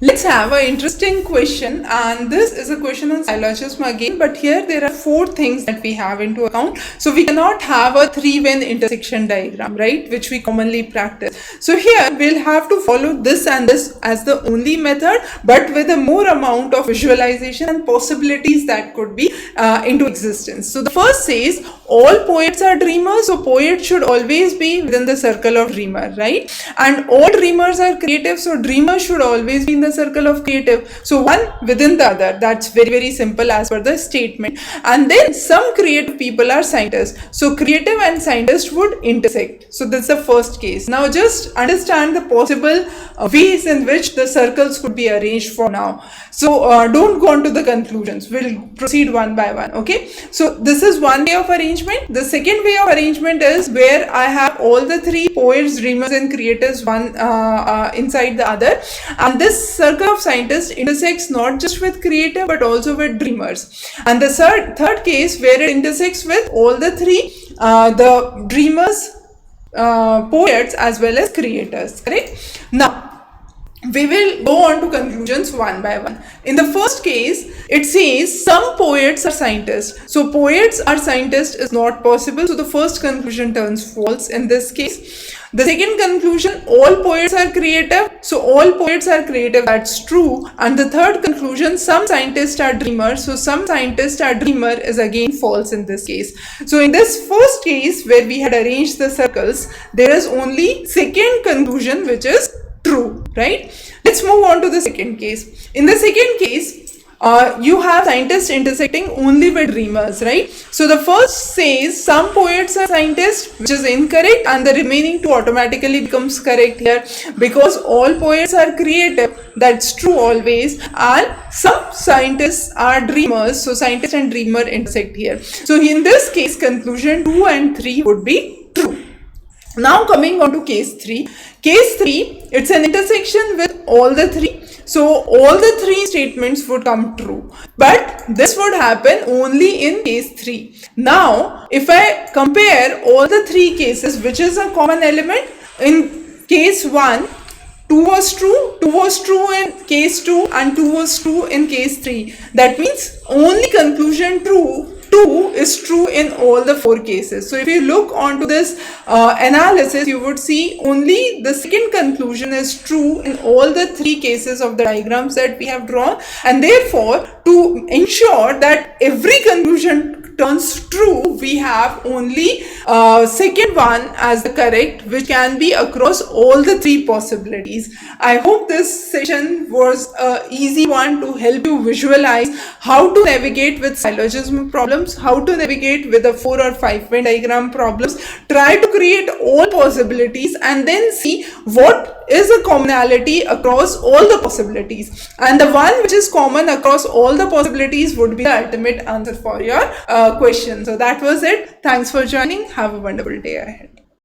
Let's have an interesting question, and this is a question on syllogism again, but here there are 4 things that we have into account. So we cannot have a 3-Venn intersection diagram, right, which we commonly practice. So here we'll have to follow this and this as the only method, but with a more amount of visualization and possibilities that could be into existence. So the first says all poets are dreamers, so poets should always be within the circle of dreamer, right? And all dreamers are creative, so dreamers should always be in the circle of creative. So one within the other. That's very, very simple as per the statement. And then some creative people are scientists, so creative and scientist would intersect. So that's the first case. Now just understand the possible ways in which the circles could be arranged for now. So don't go on to the conclusions. We'll proceed one by one. Okay, so this is one way of arrangement. The second way of arrangement is where I have all the 3 poets, dreamers and creators one inside the other, and this circle of scientists intersects not just with creative but also with dreamers. And the third case where it intersects with all the 3, the dreamers, poets as well as creators, correct? Now we will go on to conclusions one by one. In the first case, it says some poets are scientists. So poets are scientists is not possible. So the first conclusion turns false in this case. The second conclusion, all poets are creative. So all poets are creative, that's true. And the third conclusion, some scientists are dreamers. So some scientists are dreamer is again false in this case. So in this first case where we had arranged the circles, there is only second conclusion which is true, right? Let's move on to the second case. In the second case, you have scientists intersecting only with dreamers, right? So the first says some poets are scientists, which is incorrect, and the remaining 2 automatically becomes correct here because all poets are creative, that's true always, and some scientists are dreamers, so scientist and dreamer intersect here. So in this case, conclusion 2 and 3 would be true. Now coming on to case 3. Case 3, it's an intersection with all the 3. So all the 3 statements would come true. But this would happen only in case 3. Now, if I compare all the 3 cases, which is a common element, in case 1, 2 was true in case 2 and 2 was true in case 3. That means only conclusion 2 is true in all the 4 cases. So if you look onto this analysis, you would see only the second conclusion is true in all the 3 cases of the diagrams that we have drawn, and therefore to ensure that every conclusion turns true, we have only second one as the correct, which can be across all the 3 possibilities. I hope this session was an easy one to help you visualize how to navigate with syllogism problems, how to navigate with the 4 or 5 Venn diagram problems. Try to create all possibilities and then see what is a commonality across all the possibilities, and the one which is common across all the possibilities would be the ultimate answer for your question. So that was it. Thanks for joining. Have a wonderful day ahead.